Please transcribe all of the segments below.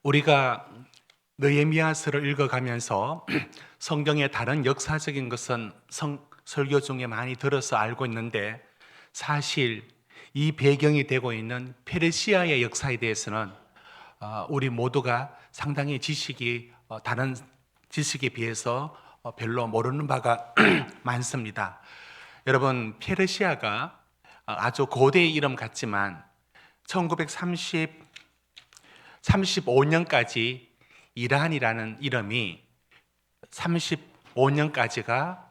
우리가 느헤미야서를 읽어가면서 성경의 다른 역사적인 것은 설교 중에 많이 들어서 알고 있는데, 사실 이 배경이 되고 있는 페르시아의 역사에 대해서는 우리 모두가 상당히 다른 지식에 비해서 별로 모르는 바가 많습니다. 여러분, 페르시아가 아주 고대의 이름 같지만 1935년까지 이란이라는 이름이 35년까지가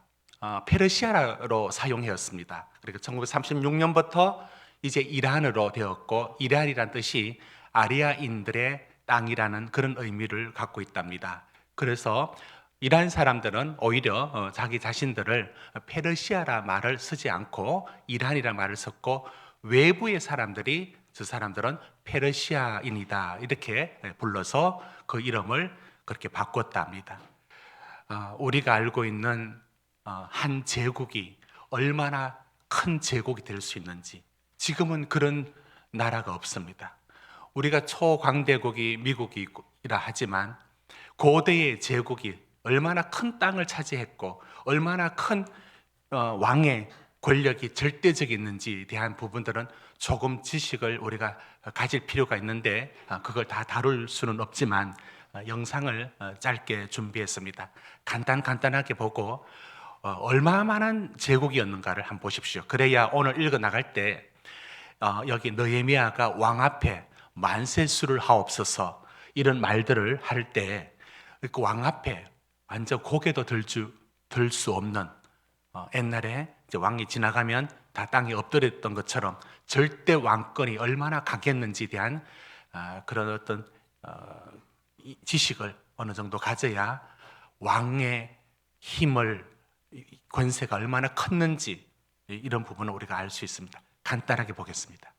페르시아로 사용되었습니다. 그리고 1936년부터 이제 이란으로 되었고, 이란이란 뜻이 아리아인들의 땅이라는 그런 의미를 갖고 있답니다. 그래서 이란 사람들은 오히려 자기 자신들을 페르시아라 말을 쓰지 않고 이란이라 말을 썼고, 외부의 사람들이 저 사람들은 페르시아인이다 이렇게 불러서 그 이름을 그렇게 바꿨답니다. 우리가 알고 있는 한 제국이 얼마나 큰 제국이 될 수 있는지, 지금은 그런 나라가 없습니다. 우리가 초강대국이 미국이라 하지만 고대의 제국이 얼마나 큰 땅을 차지했고 얼마나 큰 왕의 권력이 절대적이었는지에 대한 부분들은 조금 지식을 우리가 가질 필요가 있는데, 그걸 다 다룰 수는 없지만 영상을 짧게 준비했습니다. 간단하게 보고 얼마만한 제국이었는가를 한번 보십시오. 그래야 오늘 읽어 나갈 때 여기 느헤미야가 왕 앞에 만세수를 하옵소서 이런 말들을 할 때 그 왕 앞에 완전 고개도 들 수 없는, 옛날에 이제 왕이 지나가면 다 땅에 엎드렸던 것처럼 절대 왕권이 얼마나 강했는지에 대한 그런 어떤 지식을 어느 정도 가져야 왕의 힘을, 권세가 얼마나 컸는지 이런 부분을 우리가 알 수 있습니다. 간단하게 보겠습니다.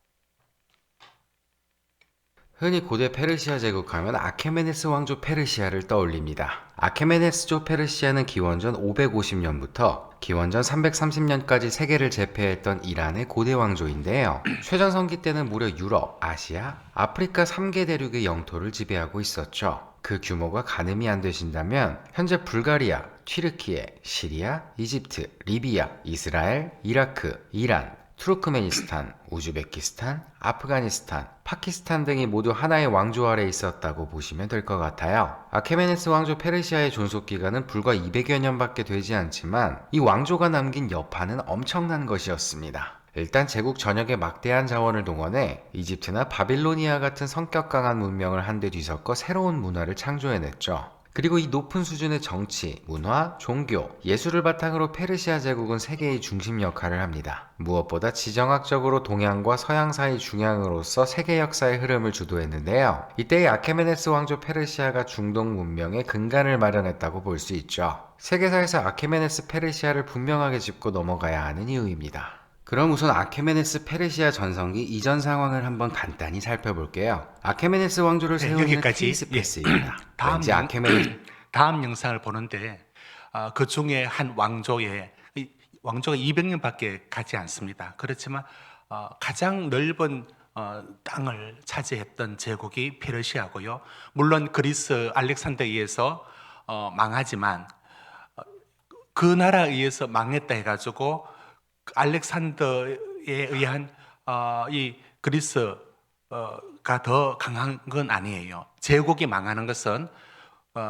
흔히 고대 페르시아 제국하면 아케메네스 왕조 페르시아를 떠올립니다. 아케메네스조 페르시아는 기원전 550년부터 기원전 330년까지 세계를 제패했던 이란의 고대 왕조인데요. 최전성기 때는 무려 유럽, 아시아, 아프리카 3개 대륙의 영토를 지배하고 있었죠. 그 규모가 가늠이 안 되신다면 현재 불가리아, 튀르키예, 시리아, 이집트, 리비아, 이스라엘, 이라크, 이란, 투르크메니스탄, 우즈베키스탄, 아프가니스탄, 파키스탄 등이 모두 하나의 왕조 아래 있었다고 보시면 될 것 같아요. 아케메네스 왕조 페르시아의 존속기간은 불과 200여 년밖에 되지 않지만 이 왕조가 남긴 여파는 엄청난 것이었습니다. 일단 제국 전역에 막대한 자원을 동원해 이집트나 바빌로니아 같은 성격 강한 문명을 한데 뒤섞어 새로운 문화를 창조해냈죠. 그리고 이 높은 수준의 정치, 문화, 종교, 예술을 바탕으로 페르시아 제국은 세계의 중심 역할을 합니다. 무엇보다 지정학적으로 동양과 서양 사이 중앙으로서 세계 역사의 흐름을 주도했는데요. 이때의 아케메네스 왕조 페르시아가 중동 문명의 근간을 마련했다고 볼 수 있죠. 세계사에서 아케메네스 페르시아를 분명하게 짚고 넘어가야 하는 이유입니다. 그럼 우선 아케메네스 페르시아 전성기 이전 상황을 한번 간단히 살펴볼게요. 아케메네스 왕조를 세운 여기까지. 케이스 패스입니다. 다음 영상을 보는데 그 중에 한 왕조가 200년밖에 가지 않습니다. 그렇지만 가장 넓은 땅을 차지했던 제국이 페르시아고요. 물론 그리스 알렉산더에 의해서 망하지만 그 나라에 의해서 망했다 해가지고 알렉산더에 의한 이 그리스가 더 강한 건 아니에요. 제국이 망하는 것은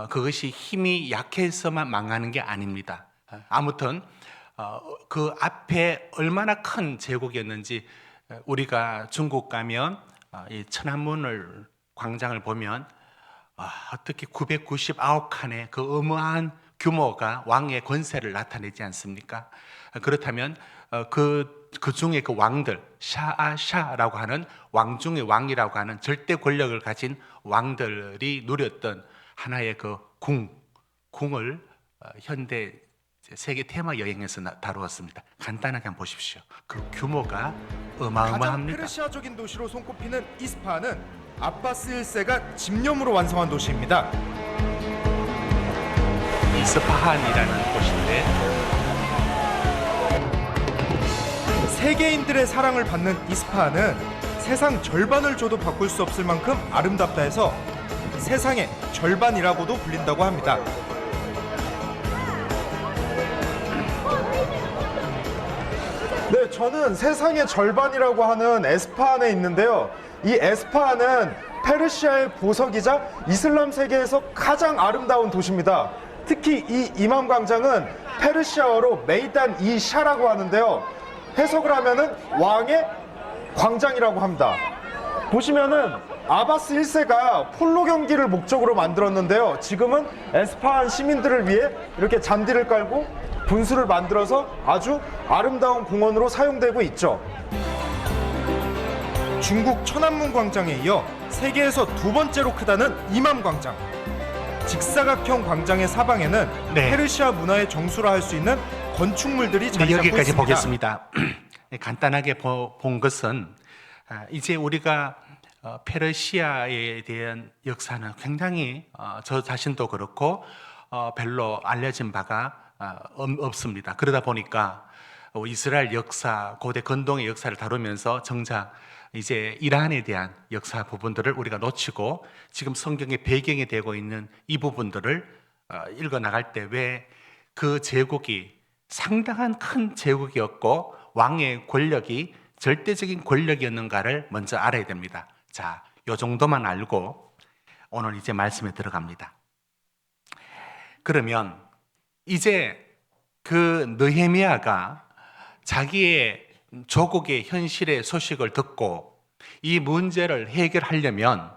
그것이 힘이 약해서만 망하는 게 아닙니다. 아무튼 그 앞에 얼마나 큰 제국이었는지, 우리가 중국 가면 이 천안문을 광장을 보면 어떻게 999칸의 그 어마한 규모가 왕의 권세를 나타내지 않습니까? 그렇다면 그 중에 그 왕들, 샤아샤라고 하는 왕 중의 왕이라고 하는 절대 권력을 가진 왕들이 누렸던 하나의 그 궁을 현대 세계 테마 여행에서 다루었습니다. 간단하게 한번 보십시오. 그 규모가 어마어마합니다. 가장 페르시아적인 도시로 손꼽히는 이스파한은 아바스 1세가 집념으로 완성한 도시입니다. 이스파한이라는 곳인데, 세계인들의 사랑을 받는 이스파한은 세상 절반을 줘도 바꿀 수 없을 만큼 아름답다 해서 세상의 절반이라고도 불린다고 합니다. 네, 저는 세상의 절반이라고 하는 에스파한에 있는데요. 이 에스파한은 페르시아의 보석이자 이슬람 세계에서 가장 아름다운 도시입니다. 특히 이 이맘 광장은 페르시아어로 메이단 이 샤라고 하는데요. 해석을 하면은 왕의 광장이라고 합니다. 보시면은 아바스 1세가 폴로 경기를 목적으로 만들었는데요. 지금은 에스파한 시민들을 위해 이렇게 잔디를 깔고 분수를 만들어서 아주 아름다운 공원으로 사용되고 있죠. 중국 천안문 광장에 이어 세계에서 두 번째로 크다는 이맘 광장. 직사각형 광장의 사방에는 네. 페르시아 문화의 정수라 할 수 있는 건축물들이 자리 잡고 여기까지 있습니다. 보겠습니다. 간단하게 본 것은 이제 우리가 페르시아에 대한 역사는 굉장히 저 자신도 그렇고 별로 알려진 바가 없습니다. 그러다 보니까 이스라엘 역사, 고대 건동의 역사를 다루면서 정작 이제 이란에 대한 역사 부분들을 우리가 놓치고 지금 성경의 배경이 되고 있는 이 부분들을 읽어 나갈 때 왜 그 제국이 상당한 큰 제국이었고 왕의 권력이 절대적인 권력이었는가를 먼저 알아야 됩니다. 자, 요 정도만 알고 오늘 이제 말씀에 들어갑니다. 그러면 이제 그 느헤미야가 자기의 조국의 현실의 소식을 듣고 이 문제를 해결하려면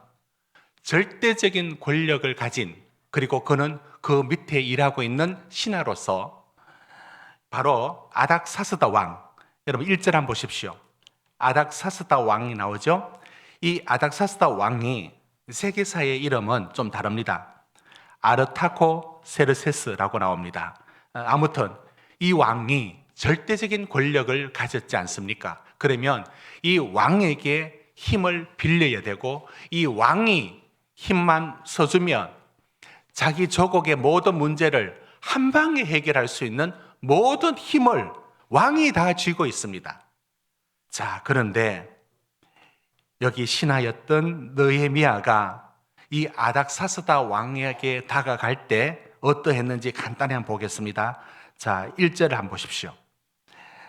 절대적인 권력을 가진, 그리고 그는 그 밑에 일하고 있는 신하로서 바로 아닥사스다 왕, 여러분 1절 한번 보십시오. 아닥사스다 왕이 나오죠. 이 아닥사스다 왕이 세계사의 이름은 좀 다릅니다. 아르타코 세르세스라고 나옵니다. 아무튼 이 왕이 절대적인 권력을 가졌지 않습니까? 그러면 이 왕에게 힘을 빌려야 되고 이 왕이 힘만 써주면 자기 조국의 모든 문제를 한 방에 해결할 수 있는 모든 힘을 왕이 다 쥐고 있습니다. 자, 그런데 여기 신하였던 느헤미야가 이 아닥사스다 왕에게 다가갈 때 어떠했는지 간단히 한번 보겠습니다. 자, 1절을 한번 보십시오.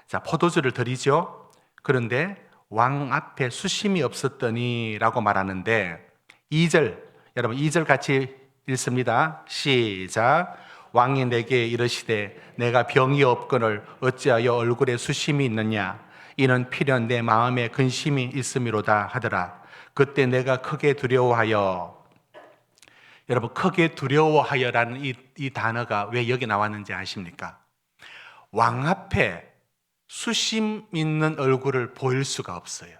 자, 포도주를 드리죠. 그런데 왕 앞에 수심이 없었더니 라고 말하는데 2절, 여러분 2절 같이 읽습니다. 시작. 왕이 내게 이르시되 내가 병이 없거늘 어찌하여 얼굴에 수심이 있느냐. 이는 필연 내 마음에 근심이 있음이로다 하더라. 그때 내가 크게 두려워하여, 여러분 크게 두려워하여라는 이 단어가 왜 여기 나왔는지 아십니까? 왕 앞에 수심 있는 얼굴을 보일 수가 없어요.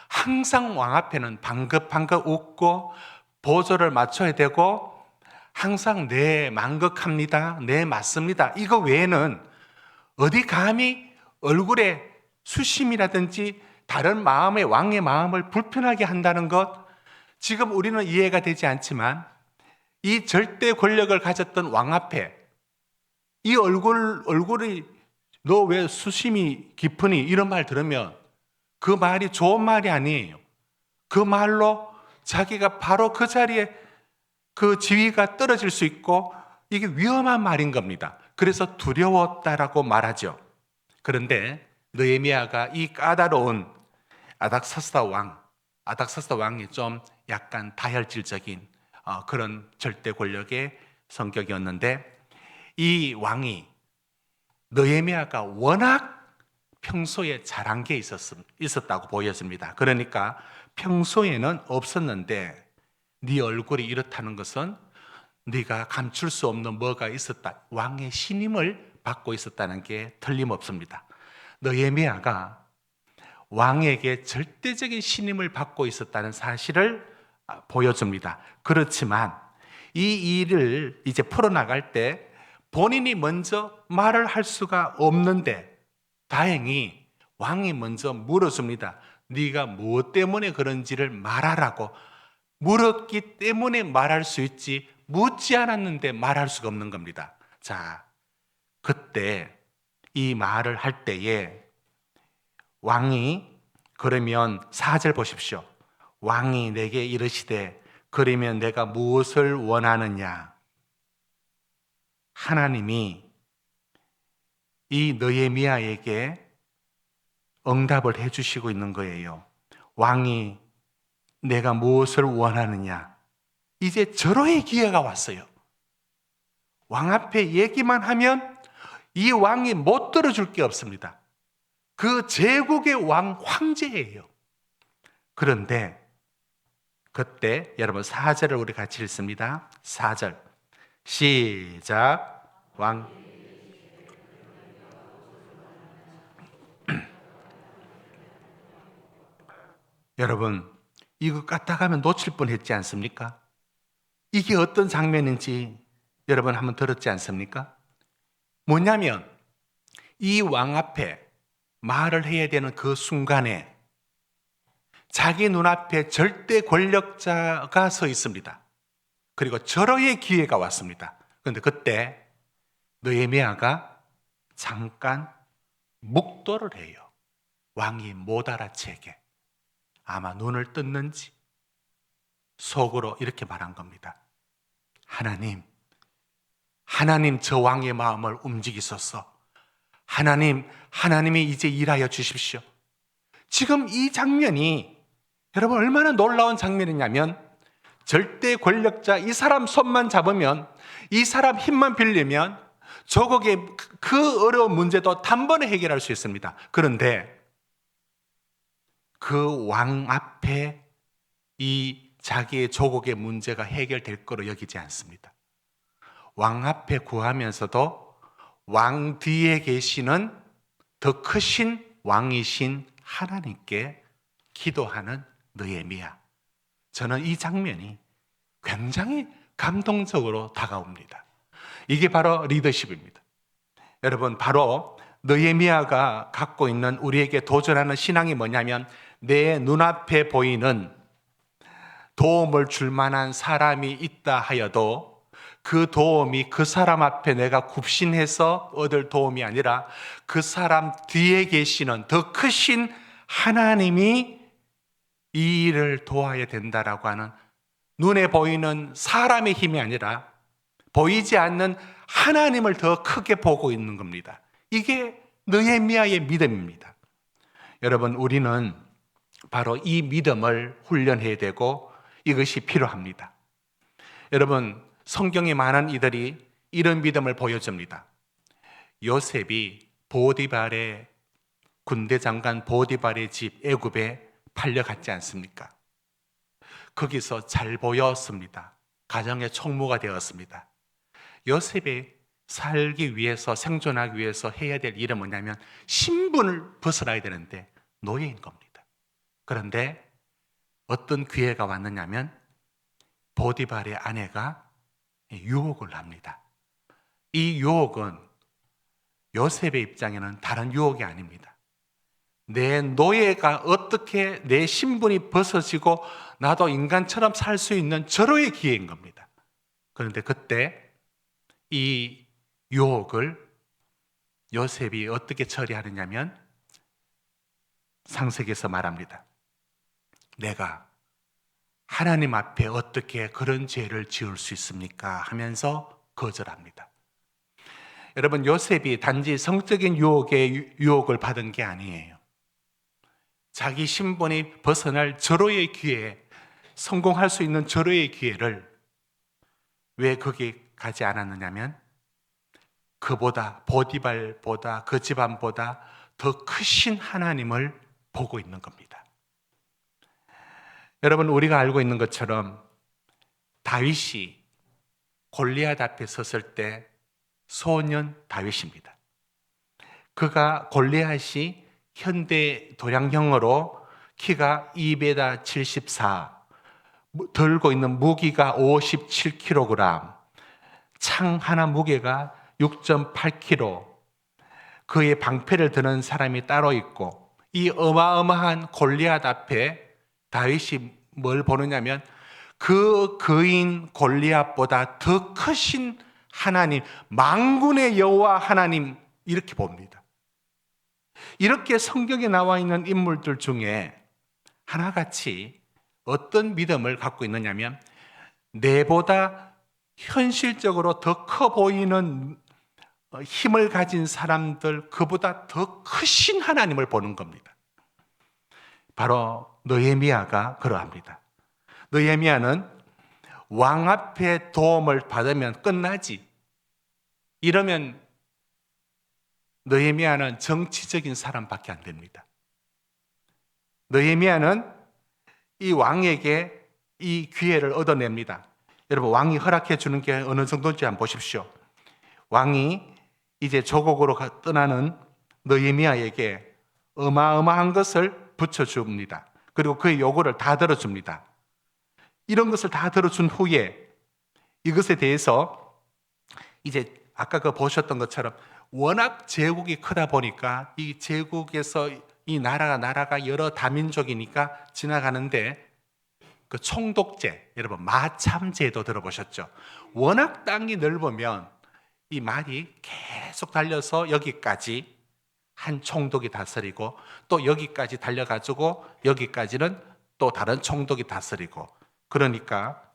항상 왕 앞에는 방긋방긋 웃고 보조를 맞춰야 되고 항상 네 만극합니다, 네 맞습니다, 이거 외에는 어디 감히 얼굴에 수심이라든지 다른 마음의 왕의 마음을 불편하게 한다는 것, 지금 우리는 이해가 되지 않지만 이 절대 권력을 가졌던 왕 앞에 이 얼굴이 너 왜 수심이 깊으니? 이런 말 들으면 그 말이 좋은 말이 아니에요. 그 말로 자기가 바로 그 자리에 그 지위가 떨어질 수 있고 이게 위험한 말인 겁니다. 그래서 두려웠다라고 말하죠. 그런데 느헤미야가 이 까다로운 아닥사스다 왕이 좀 약간 다혈질적인 그런 절대 권력의 성격이었는데 이 왕이 느헤미야가 워낙 평소에 잘한 게 있었다고 보였습니다. 그러니까 평소에는 없었는데 네 얼굴이 이렇다는 것은 네가 감출 수 없는 뭐가 있었다. 왕의 신임을 받고 있었다는 게 틀림없습니다. 느헤미야가 왕에게 절대적인 신임을 받고 있었다는 사실을 보여줍니다. 그렇지만 이 일을 이제 풀어나갈 때 본인이 먼저 말을 할 수가 없는데 다행히 왕이 먼저 물어줍니다. 네가 무엇 때문에 그런지를 말하라고. 물었기 때문에 말할 수 있지 묻지 않았는데 말할 수가 없는 겁니다. 자, 그때 이 말을 할 때에 왕이, 그러면 4절 보십시오. 왕이 내게 이르시되 그러면 내가 무엇을 원하느냐? 하나님이 이 느헤미야에게 응답을 해주시고 있는 거예요. 왕이 내가 무엇을 원하느냐? 이제 절호의 기회가 왔어요. 왕 앞에 얘기만 하면 이 왕이 못 들어줄 게 없습니다. 그 제국의 왕 황제예요. 그런데 그때 여러분 4절을 우리 같이 읽습니다. 4절 시작. 왕 여러분 이거 까딱하면 놓칠 뻔했지 않습니까? 이게 어떤 장면인지 여러분 한번 들었지 않습니까? 뭐냐면 이 왕 앞에 말을 해야 되는 그 순간에 자기 눈앞에 절대 권력자가 서 있습니다. 그리고 절호의 기회가 왔습니다. 그런데 그때 느헤미야가 잠깐 묵도를 해요. 왕이 못 알아채게. 아마 눈을 떴는지 속으로 이렇게 말한 겁니다. 하나님 저 왕의 마음을 움직이소서. 하나님이 이제 일하여 주십시오. 지금 이 장면이 여러분 얼마나 놀라운 장면이냐면 절대 권력자 이 사람 손만 잡으면 이 사람 힘만 빌리면 조국의 그 어려운 문제도 단번에 해결할 수 있습니다. 그런데 그 왕 앞에 이 자기의 조국의 문제가 해결될 거로 여기지 않습니다. 왕 앞에 구하면서도 왕 뒤에 계시는 더 크신 왕이신 하나님께 기도하는 느헤미야. 저는 이 장면이 굉장히 감동적으로 다가옵니다. 이게 바로 리더십입니다. 여러분, 바로 느헤미야가 갖고 있는 우리에게 도전하는 신앙이 뭐냐면 내 눈앞에 보이는 도움을 줄 만한 사람이 있다 하여도 그 도움이 그 사람 앞에 내가 굽신해서 얻을 도움이 아니라 그 사람 뒤에 계시는 더 크신 하나님이 이 일을 도와야 된다라고 하는 눈에 보이는 사람의 힘이 아니라 보이지 않는 하나님을 더 크게 보고 있는 겁니다. 이게 느헤미야의 믿음입니다. 여러분, 우리는 바로 이 믿음을 훈련해야 되고 이것이 필요합니다. 여러분, 성경에 많은 이들이 이런 믿음을 보여줍니다. 요셉이 보디발의 군대 장관 보디발의 집 애굽에 팔려갔지 않습니까? 거기서 잘 보였습니다. 가정의 총무가 되었습니다. 요셉이 살기 위해서 생존하기 위해서 해야 될 일은 뭐냐면 신분을 벗어나야 되는데 노예인 겁니다. 그런데 어떤 기회가 왔느냐면 보디발의 아내가 유혹을 합니다. 이 유혹은 요셉의 입장에는 다른 유혹이 아닙니다. 내 노예가 어떻게 내 신분이 벗어지고 나도 인간처럼 살 수 있는 절호의 기회인 겁니다. 그런데 그때 이 유혹을 요셉이 어떻게 처리하느냐면 창세기에서 말합니다. 내가 하나님 앞에 어떻게 그런 죄를 지을 수 있습니까? 하면서 거절합니다. 여러분, 요셉이 단지 성적인 유혹을 받은 게 아니에요. 자기 신분이 벗어날 절호의 기회, 성공할 수 있는 절호의 기회를 왜 거기 가지 않았느냐면 그보다 보디발보다 그 집안보다 더 크신 하나님을 보고 있는 겁니다. 여러분, 우리가 알고 있는 것처럼 다윗이 골리앗 앞에 섰을 때 소년 다윗입니다. 그가 골리앗이 현대 도량형으로 키가 2m74, 들고 있는 무기가 57kg, 창 하나 무게가 6.8kg, 그의 방패를 드는 사람이 따로 있고 이 어마어마한 골리앗 앞에 다윗이 뭘 보느냐면 그 거인 골리앗보다 더 크신 하나님, 만군의 여호와 하나님 이렇게 봅니다. 이렇게 성경에 나와 있는 인물들 중에 하나같이 어떤 믿음을 갖고 있느냐면 내보다 현실적으로 더 커 보이는 힘을 가진 사람들, 그보다 더 크신 하나님을 보는 겁니다. 바로 느헤미야가 그러합니다. 느헤미야는 왕 앞에 도움을 받으면 끝나지, 이러면 느헤미야는 정치적인 사람밖에 안 됩니다. 느헤미야는 이 왕에게 이 기회를 얻어냅니다. 여러분, 왕이 허락해 주는 게 어느 정도인지 한번 보십시오. 왕이 이제 조국으로 떠나는 느헤미야에게 어마어마한 것을 붙여줍니다. 그리고 그의 요구를 다 들어줍니다. 이런 것을 다 들어준 후에 이것에 대해서 이제 아까 그 보셨던 것처럼 워낙 제국이 크다 보니까 이 제국에서 이 나라가 여러 다민족이니까 지나가는데 그 총독제, 여러분 마참제도 들어보셨죠? 워낙 땅이 넓으면 이 말이 계속 달려서 여기까지 한 총독이 다스리고 또 여기까지 달려가지고 여기까지는 또 다른 총독이 다스리고, 그러니까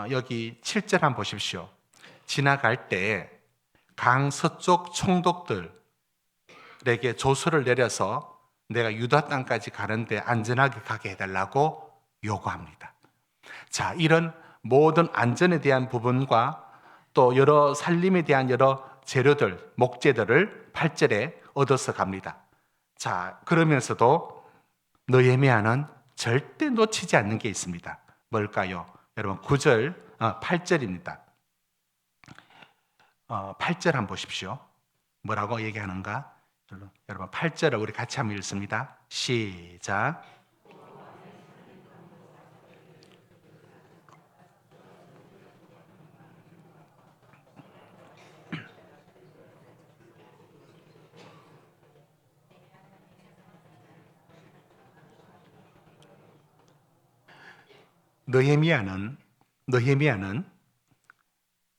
여기 7절 한번 보십시오. 지나갈 때 강서쪽 총독들에게 조서를 내려서 내가 유다 땅까지 가는데 안전하게 가게 해달라고 요구합니다. 자, 이런 모든 안전에 대한 부분과 또 여러 살림에 대한 여러 재료들, 목재들을 8절에 얻어서 갑니다. 자, 그러면서도 느헤미야는 절대 놓치지 않는 게 있습니다. 뭘까요? 여러분 8절입니다. 8절 한번 보십시오. 뭐라고 얘기하는가? 여러분 8절을 우리 같이 한번 읽습니다. 시작. 느헤미야는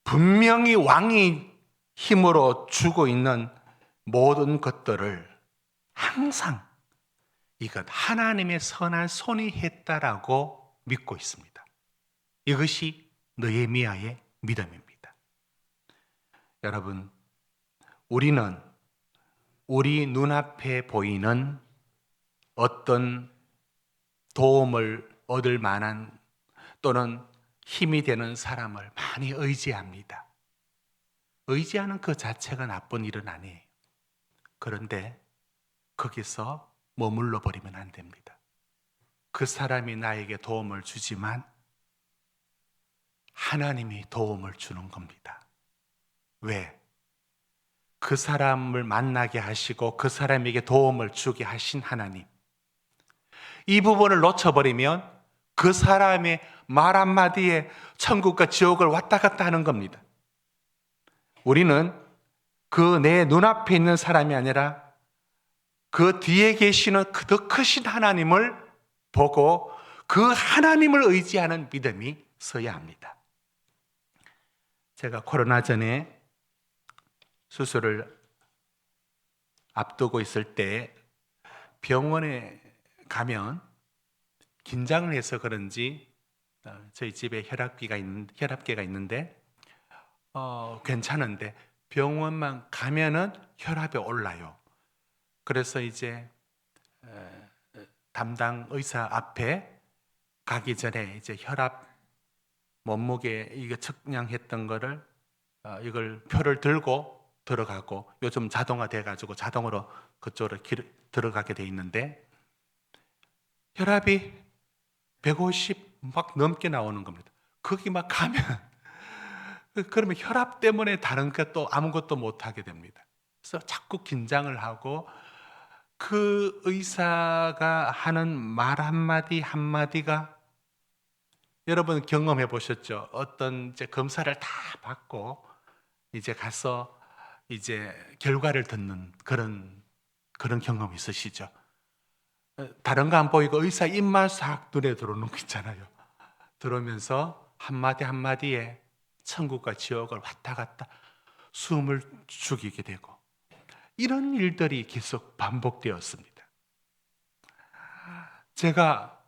분명히 왕이 힘으로 주고 있는 모든 것들을 항상 이것 하나님의 선한 손이 했다라고 믿고 있습니다. 이것이 느헤미야의 믿음입니다. 여러분, 우리는 우리 눈앞에 보이는 어떤 도움을 얻을 만한 또는 힘이 되는 사람을 많이 의지합니다. 의지하는 그 자체가 나쁜 일은 아니에요. 그런데 거기서 머물러 버리면 안 됩니다. 그 사람이 나에게 도움을 주지만 하나님이 도움을 주는 겁니다. 왜? 그 사람을 만나게 하시고 그 사람에게 도움을 주게 하신 하나님. 이 부분을 놓쳐버리면 그 사람의 말 한마디에 천국과 지옥을 왔다 갔다 하는 겁니다. 우리는 그 내 눈앞에 있는 사람이 아니라 그 뒤에 계시는 그 더 크신 하나님을 보고 그 하나님을 의지하는 믿음이 서야 합니다. 제가 코로나 전에 수술을 앞두고 있을 때 병원에 가면 긴장을 해서 그런지 저희 집에 혈압계가 있는데 괜찮은데 병원만 가면은 혈압이 올라요. 그래서 이제 담당 의사 앞에 가기 전에 이제 혈압 몸무게 이거 측량했던 거를 이걸 표를 들고 들어가고, 요즘 자동화 돼가지고 자동으로 그쪽으로 들어가게 돼 있는데 혈압이 150 막 넘게 나오는 겁니다. 거기 막 가면 그러면 혈압 때문에 다른 것도 아무것도 못 하게 됩니다. 그래서 자꾸 긴장을 하고 그 의사가 하는 말 한마디 한마디가, 여러분 경험해 보셨죠? 어떤 이제 검사를 다 받고 이제 가서 이제 결과를 듣는 그런 경험 있으시죠? 다른 거 안 보이고 의사 입만 싹 눈에 들어오는 거 있잖아요. 들어오면서 한마디 한마디에 천국과 지옥을 왔다 갔다 숨을 죽이게 되고, 이런 일들이 계속 반복되었습니다. 제가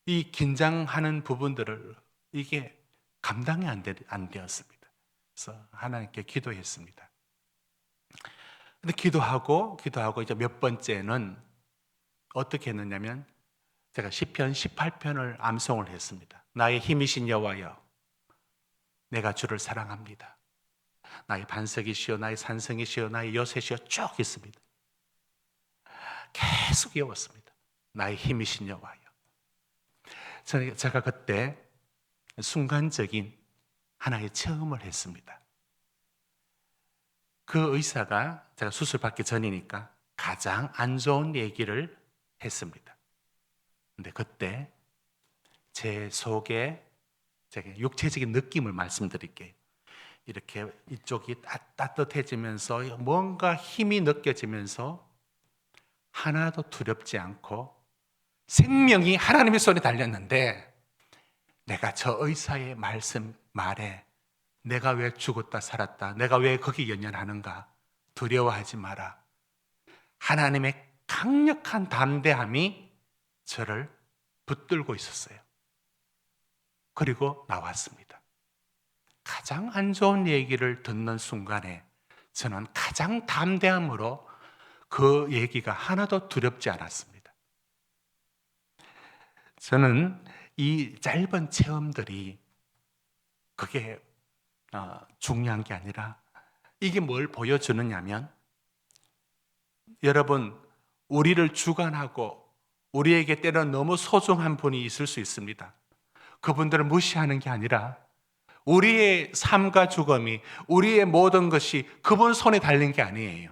이 긴장하는 부분들을 이게 감당이 안 되었습니다. 그래서 하나님께 기도했습니다. 근데 기도하고 이제 몇 번째는 어떻게 했느냐면 제가 시편 18편을 암송을 했습니다. 나의 힘이신 여호와여, 내가 주를 사랑합니다. 나의 반석이시여, 나의 산성이시여, 나의 요새시여 쭉 있습니다. 계속 외웠습니다. 나의 힘이신 여호와여. 제가 그때 순간적인 하나의 체험을 했습니다. 그 의사가 제가 수술받기 전이니까 가장 안 좋은 얘기를 했습니다. 근데 그때 제 속에 제가 육체적인 느낌을 말씀드릴게요. 이렇게 이쪽이 따뜻해지면서 뭔가 힘이 느껴지면서 하나도 두렵지 않고 생명이 하나님의 손에 달렸는데 내가 저 의사의 말에 내가 왜 죽었다 살았다, 내가 왜 거기 연연하는가, 두려워하지 마라. 하나님의 강력한 담대함이 저를 붙들고 있었어요. 그리고 나왔습니다. 가장 안 좋은 얘기를 듣는 순간에 저는 가장 담대함으로 그 얘기가 하나도 두렵지 않았습니다. 저는 이 짧은 체험들이 그게 중요한 게 아니라 이게 뭘 보여주느냐면 여러분, 우리를 주관하고 우리에게 때로는 너무 소중한 분이 있을 수 있습니다. 그분들을 무시하는 게 아니라 우리의 삶과 죽음이, 우리의 모든 것이 그분 손에 달린 게 아니에요.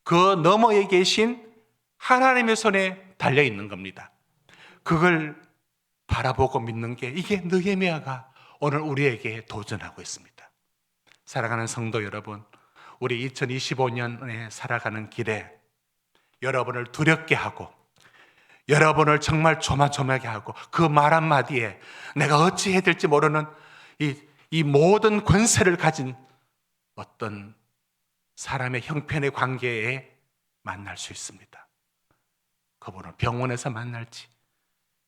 그 너머에 계신 하나님의 손에 달려 있는 겁니다. 그걸 바라보고 믿는 게 이게 느헤미야가 오늘 우리에게 도전하고 있습니다. 사랑하는 성도 여러분, 우리 2025년에 살아가는 길에 여러분을 두렵게 하고 여러분을 정말 조마조마하게 하고 그 말 한마디에 내가 어찌 해야 될지 모르는 이 모든 권세를 가진 어떤 사람의 형편의 관계에 만날 수 있습니다. 그분을 병원에서 만날지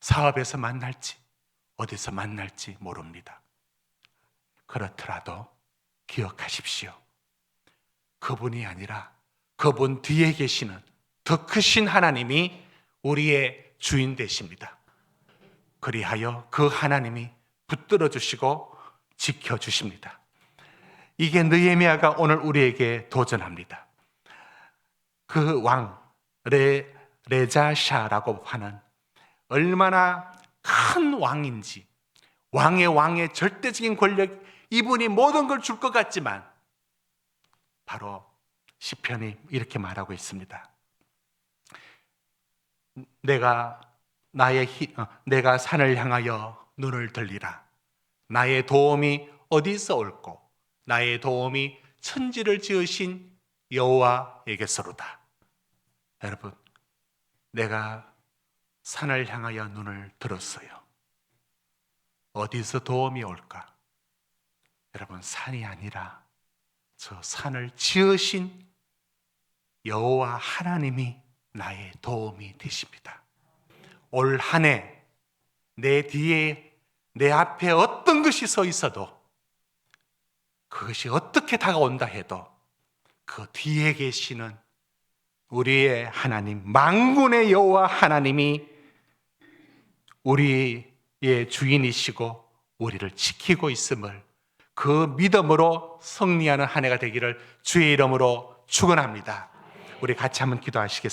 사업에서 만날지 어디서 만날지 모릅니다. 그렇더라도 기억하십시오. 그분이 아니라 그분 뒤에 계시는 더 크신 하나님이 우리의 주인 되십니다. 그리하여 그 하나님이 붙들어 주시고 지켜주십니다. 이게 느헤미야가 오늘 우리에게 도전합니다. 그 왕 레자샤라고 하는 얼마나 큰 왕인지, 왕의 절대적인 권력, 이분이 모든 걸 줄 것 같지만 바로 시편이 이렇게 말하고 있습니다. 내가 산을 향하여 눈을 들리라. 나의 도움이 어디서 올꼬? 나의 도움이 천지를 지으신 여호와에게서로다. 여러분, 내가 산을 향하여 눈을 들었어요. 어디서 도움이 올까? 여러분, 산이 아니라 저 산을 지으신 여호와 하나님이 나의 도움이 되십니다. 올 한 해 내 뒤에 내 앞에 어떤 것이 서 있어도 그것이 어떻게 다가온다 해도 그 뒤에 계시는 우리의 하나님, 만군의 여호와 하나님이 우리의 주인이시고 우리를 지키고 있음을 그 믿음으로 승리하는 한 해가 되기를 주의 이름으로 축원합니다. 우리 같이 한번 기도하시겠습니다.